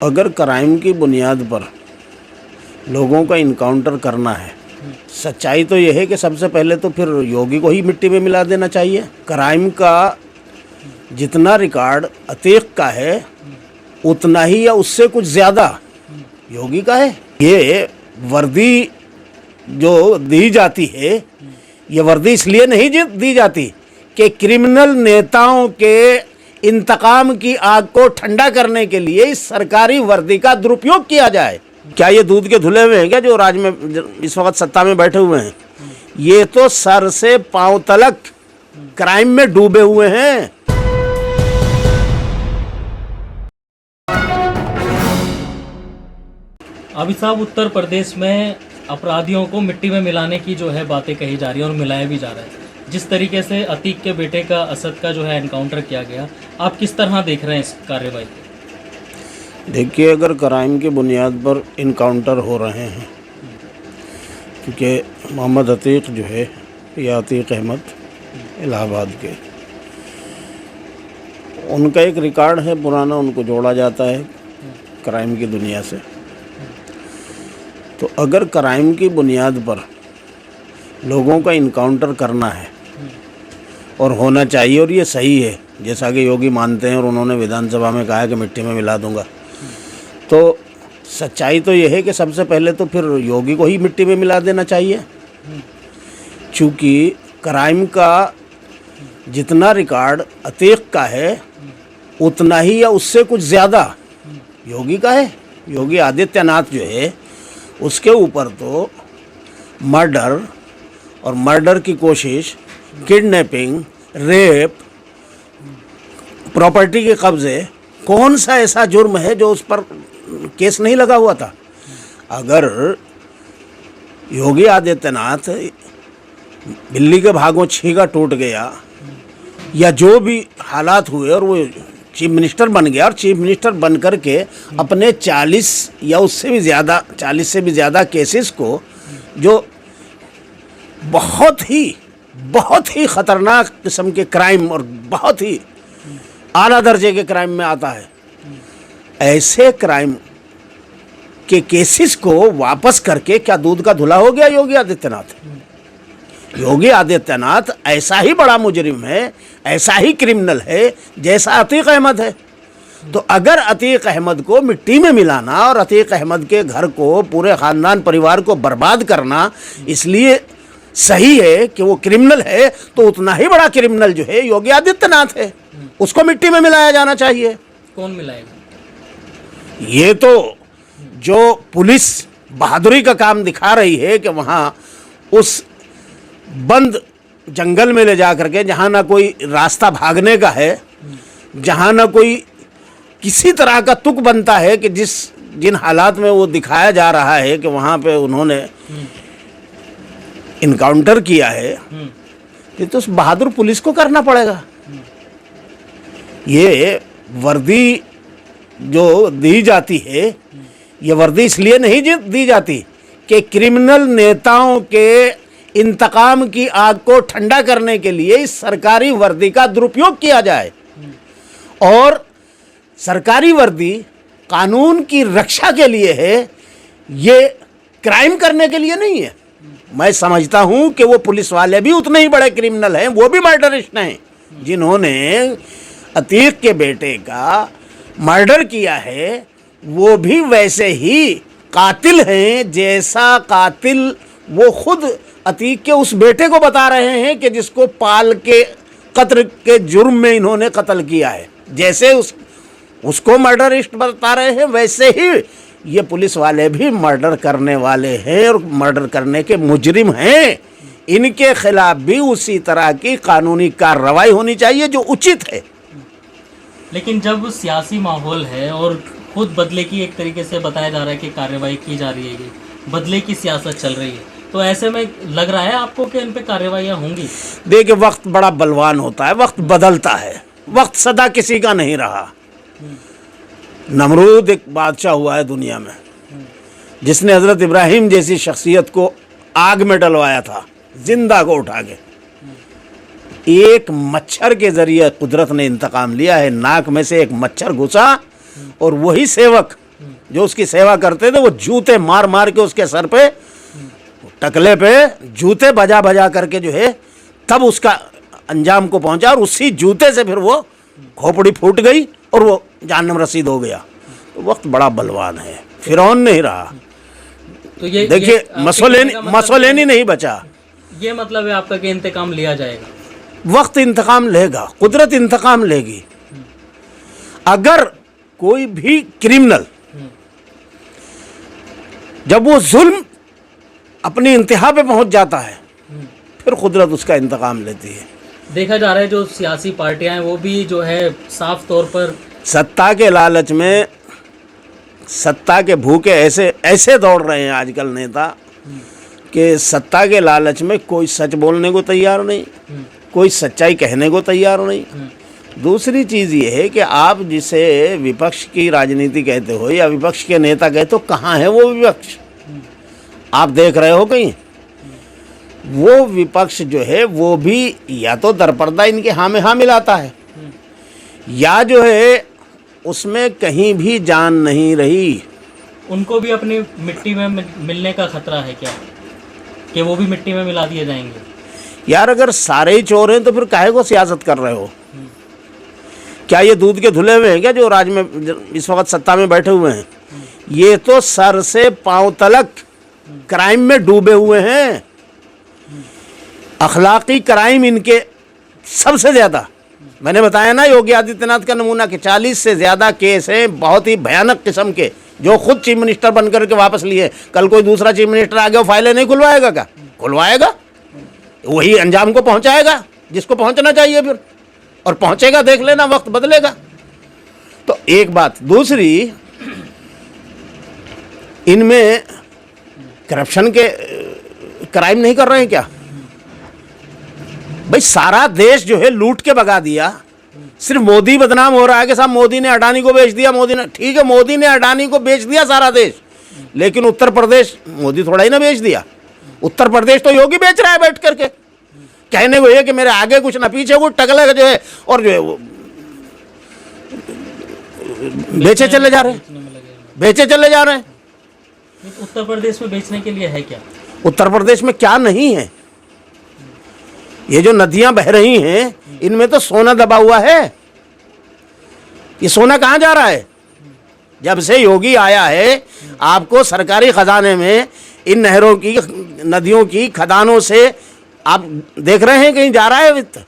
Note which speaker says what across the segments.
Speaker 1: अगर क्राइम की बुनियाद पर लोगों का इनकाउंटर करना है, सच्चाई तो यह है कि सबसे पहले तो फिर योगी को ही मिट्टी में मिला देना चाहिए। क्राइम का जितना रिकॉर्ड अतीक का है उतना ही या उससे कुछ ज़्यादा योगी का है। ये वर्दी जो दी जाती है, ये वर्दी इसलिए नहीं दी जाती कि क्रिमिनल नेताओं के इंतकाम की आग को ठंडा करने के लिए इस सरकारी वर्दी का दुरुपयोग किया जाए। क्या ये दूध के धुले हुए हैं क्या जो राज में इस वक्त सत्ता में बैठे हुए हैं? ये तो सर से पांव तलक क्राइम में डूबे हुए हैं।
Speaker 2: अभी साहब उत्तर प्रदेश में अपराधियों को मिट्टी में मिलाने की जो है बातें कही जा रही है और मिलाया भी जा रहा है। जिस तरीके से अतीक के बेटे का असद का जो है एनकाउंटर किया गया, आप किस तरह देख रहे हैं इस कार्रवाई को?
Speaker 1: देखिए, अगर क्राइम की बुनियाद पर इनकाउंटर हो रहे हैं, क्योंकि मोहम्मद अतीक जो है या अतीक अहमद इलाहाबाद के, उनका एक रिकॉर्ड है पुराना, उनको जोड़ा जाता है क्राइम की दुनिया से। तो अगर क्राइम की बुनियाद पर लोगों का इनकाउंटर करना है और होना चाहिए, और ये सही है जैसा कि योगी मानते हैं और उन्होंने विधानसभा में कहा है कि मिट्टी में मिला दूंगा, तो सच्चाई तो ये है कि सबसे पहले तो फिर योगी को ही मिट्टी में मिला देना चाहिए। क्योंकि क्राइम का जितना रिकॉर्ड अतीक का है उतना ही या उससे कुछ ज़्यादा योगी का है। योगी आदित्यनाथ जो है उसके ऊपर तो मर्डर और मर्डर की कोशिश, किडनैपिंग, रेप, प्रॉपर्टी के कब्ज़े, कौन सा ऐसा जुर्म है जो उस पर केस नहीं लगा हुआ था? अगर योगी आदित्यनाथ बिल्ली के भागों छींका टूट गया या जो भी हालात हुए और वो चीफ मिनिस्टर बन गया और चीफ मिनिस्टर बन कर के अपने 40 या उससे भी ज़्यादा 40 से भी ज़्यादा केसेस को, जो बहुत ही ख़तरनाक किस्म के क्राइम और बहुत ही आला दर्जे के क्राइम में आता है, ऐसे क्राइम के केसेस को वापस करके क्या दूध का धुला हो गया योगी आदित्यनाथ? योगी आदित्यनाथ ऐसा ही बड़ा मुजरिम है, ऐसा ही क्रिमिनल है जैसा अतीक अहमद है। तो अगर अतीक अहमद को मिट्टी में मिलाना और अतीक अहमद के घर को, पूरे ख़ानदान परिवार को बर्बाद करना इसलिए सही है कि वो क्रिमिनल है, तो उतना ही बड़ा क्रिमिनल जो है योगी आदित्यनाथ है, उसको मिट्टी में मिलाया जाना चाहिए।
Speaker 2: कौन मिलाएगा?
Speaker 1: ये तो जो पुलिस बहादुरी का काम दिखा रही है कि वहाँ उस बंद जंगल में ले जा करके, जहाँ ना कोई रास्ता भागने का है, जहाँ ना कोई किसी तरह का तुक बनता है कि जिन हालात में वो दिखाया जा रहा है कि वहाँ पे उन्होंने इनकाउंटर किया है, ये तो उस बहादुर पुलिस को करना पड़ेगा। ये वर्दी जो दी जाती है, ये वर्दी इसलिए नहीं दी जाती कि क्रिमिनल नेताओं के इंतकाम की आग को ठंडा करने के लिए इस सरकारी वर्दी का दुरुपयोग किया जाए। और सरकारी वर्दी कानून की रक्षा के लिए है, ये क्राइम करने के लिए नहीं है। मैं समझता हूं कि वो पुलिस वाले भी उतने ही बड़े क्रिमिनल हैं, वो भी मर्डरिस्ट हैं, जिन्होंने अतीक के बेटे का मर्डर किया है, वो भी वैसे ही कातिल हैं जैसा कातिल वो खुद अतीक के उस बेटे को बता रहे हैं कि जिसको पाल के कत्ल के जुर्म में इन्होंने कत्ल किया है। जैसे उसको मर्डरिस्ट बता रहे हैं, वैसे ही ये पुलिस वाले भी मर्डर करने वाले हैं और मर्डर करने के मुजरिम हैं। इनके खिलाफ भी उसी तरह की कानूनी कार्रवाई होनी चाहिए जो उचित है।
Speaker 2: लेकिन जब सियासी माहौल है और खुद बदले की एक तरीके से बताया जा रहा है कि कार्रवाई की जा रही है, बदले की सियासत चल रही है, तो ऐसे में लग रहा है आपको कि इन पे कार्रवाइयाँ होंगी? देखिए,
Speaker 1: वक्त बड़ा बलवान होता है, वक्त बदलता है, वक्त सदा किसी का नहीं रहा। नमरूद एक बादशाह हुआ है दुनिया में जिसने हज़रत इब्राहिम जैसी शख्सियत को आग में डलवाया था, जिंदा को उठा के। एक मच्छर के ज़रिए कुदरत ने इंतकाम लिया है। नाक में से एक मच्छर घुसा और वही सेवक जो उसकी सेवा करते थे वो जूते मार मार के उसके सर पे, टकले पे जूते बजा बजा करके जो है तब उसका अंजाम को पहुंचा, और उसी जूते से फिर वो खोपड़ी फूट गई और वो जहन्नम रसीद हो गया। तो वक्त बड़ा बलवान है, फिरौन नहीं रहा।
Speaker 2: तो ये
Speaker 1: देखिए
Speaker 2: मतलब
Speaker 1: मसोलेनी नहीं बचा।
Speaker 2: ये मतलब है आपका कि इंतकाम लिया जाएगा?
Speaker 1: वक्त इंतकाम लेगा, कुदरत इंतकाम लेगी। अगर कोई भी क्रिमिनल जब वो जुल्म अपनी इंतहा पे पहुंच जाता है फिर कुदरत उसका इंतकाम लेती है।
Speaker 2: देखा जा रहा है जो सियासी पार्टियां हैं वो भी जो है साफ तौर पर
Speaker 1: सत्ता के लालच में, सत्ता के भूखे ऐसे ऐसे दौड़ रहे हैं आजकल नेता कि सत्ता के लालच में कोई सच बोलने को तैयार नहीं, कोई सच्चाई कहने को तैयार नहीं। दूसरी चीज़ ये है कि आप जिसे विपक्ष की राजनीति कहते हो या विपक्ष के नेता कहते हो, कहाँ है वो विपक्ष? आप देख रहे हो कहीं? वो विपक्ष जो है वो भी या तो दरपर्दा इनके हाँ में हाँ मिलाता है, या जो है उसमें कहीं भी जान नहीं रही।
Speaker 2: उनको भी अपनी मिट्टी में मिलने का खतरा है क्या, कि वो भी मिट्टी में मिला दिए जाएंगे?
Speaker 1: यार अगर सारे ही चोर हैं तो फिर काहे को सियासत कर रहे हो? क्या ये दूध के धुले हुए हैं क्या जो राज में इस वक्त सत्ता में बैठे हुए हैं? ये तो सर से पांव तलक क्राइम में डूबे हुए हैं। अखलाकी क्राइम इनके सबसे ज़्यादा, मैंने बताया ना योगी आदित्यनाथ का नमूना कि 40 से ज़्यादा केस हैं बहुत ही भयानक किस्म के, जो खुद चीफ मिनिस्टर बन करके वापस लिए। कल कोई दूसरा चीफ मिनिस्टर आ गया, फाइलें नहीं खुलवाएगा क्या? खुलवाएगा, वही अंजाम को पहुंचाएगा जिसको पहुंचना चाहिए फिर, और पहुंचेगा। देख लेना, वक्त बदलेगा। तो एक बात। दूसरी, इनमें करप्शन के क्राइम नहीं कर रहे हैं क्या? भाई सारा देश जो है लूट के भगा दिया, सिर्फ मोदी बदनाम हो रहा है कि साहब मोदी ने अडानी को बेच दिया, मोदी ने, ठीक है मोदी ने अडानी को बेच दिया सारा देश, लेकिन उत्तर प्रदेश मोदी थोड़ा ही ना बेच दिया। उत्तर प्रदेश तो योगी बेच रहा है बैठ करके। कहने को ये कि मेरे आगे कुछ ना पीछे कुछ, टकले जो है और जो है वो बेचे चले जा रहे हैं, बेचे चले जा रहे हैं।
Speaker 2: उत्तर प्रदेश में बेचने के लिए है क्या?
Speaker 1: उत्तर प्रदेश में क्या नहीं है? ये जो नदियां बह रही हैं इनमें तो सोना दबा हुआ है। ये सोना कहाँ जा रहा है? जब से योगी आया है आपको सरकारी खजाने में इन नहरों की, नदियों की खदानों से आप देख रहे हैं कहीं जा रहा है वित्त?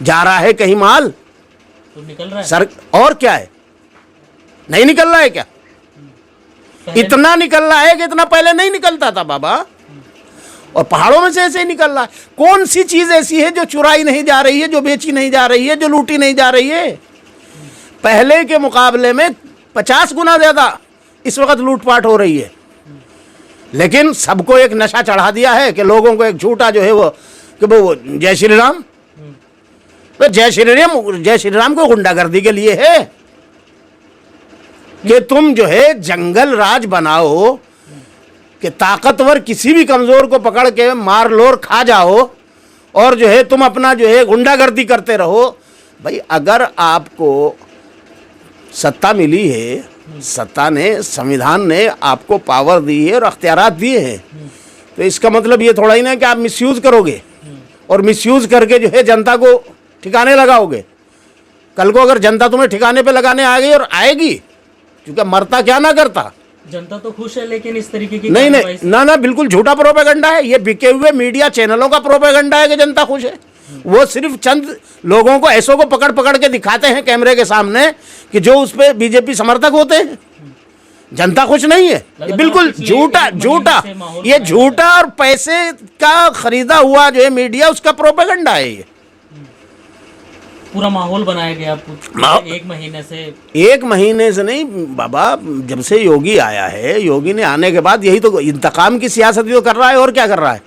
Speaker 1: जा रहा है कहीं माल?
Speaker 2: तो निकल रहा है
Speaker 1: सर, और क्या है? नहीं निकल रहा है क्या? इतना निकल रहा है कि इतना पहले नहीं निकलता था बाबा, और पहाड़ों में से ऐसे ही निकल रहा है। कौन सी चीज ऐसी है जो चुराई नहीं जा रही है, जो बेची नहीं जा रही है, जो लूटी नहीं जा रही है? पहले के मुकाबले में 50 गुना ज्यादा इस वक्त लूटपाट हो रही है। लेकिन सबको एक नशा चढ़ा दिया है कि लोगों को एक झूठा जो है वो कि वो जय श्री राम, तो जय श्री राम को गुंडागर्दी के लिए है कि तुम जो है जंगल राज बनाओ कि ताकतवर किसी भी कमजोर को पकड़ के मार लो और खा जाओ, और जो है तुम अपना जो है गुंडागर्दी करते रहो। भाई अगर आपको सत्ता मिली है, सत्ता ने, संविधान ने आपको पावर दी है और अख्तियारात दिए हैं, तो इसका मतलब ये थोड़ा ही ना कि आप मिसयूज करोगे और मिसयूज करके जो है जनता को ठिकाने लगाओगे। कल को अगर जनता तुम्हें ठिकाने पे लगाने आ गई और आएगी, क्योंकि मरता क्या ना करता,
Speaker 2: जनता तो खुश है, लेकिन इस तरीके की
Speaker 1: नहीं नहीं ना ना, बिल्कुल झूठा प्रोपेगेंडा है ये। बिके हुए मीडिया चैनलों का प्रोपेगेंडा है कि जनता खुश है। वो सिर्फ चंद लोगों को, ऐसों को पकड़ पकड़ के दिखाते हैं कैमरे के सामने कि जो उस पे बीजेपी समर्थक होते हैं। जनता खुश नहीं है, ये बिल्कुल झूठा झूठा, ये झूठा और पैसे का खरीदा हुआ जो है मीडिया, उसका प्रोपेगेंडा है ये।
Speaker 2: पूरा माहौल बनाया गया एक महीने से।
Speaker 1: एक महीने से नहीं बाबा, जब से योगी आया है, योगी ने आने के बाद यही तो इंतकाम की सियासत तो कर रहा है, और क्या कर रहा है?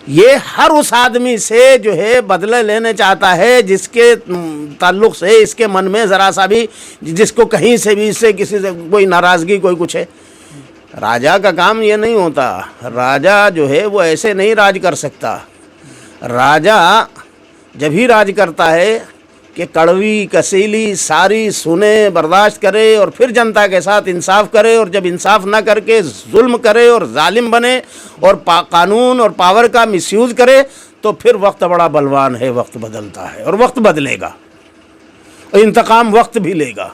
Speaker 1: ये हर उस आदमी से जो है बदले लेने चाहता है जिसके ताल्लुक से इसके मन में ज़रा सा भी, जिसको कहीं से भी इससे किसी से कोई नाराज़गी, कोई कुछ है। राजा का काम ये नहीं होता। राजा जो है वो ऐसे नहीं राज कर सकता। राजा जब ही राज करता है कि कड़वी कसीली सारी सुने, बर्दाश्त करे और फिर जनता के साथ इंसाफ करे, और जब इंसाफ ना करके जुल्म करे और जालिम बने और कानून और पावर का मिसयूज़ करे, तो फिर वक्त बड़ा बलवान है, वक्त बदलता है और वक्त बदलेगा, इंतकाम वक्त भी लेगा।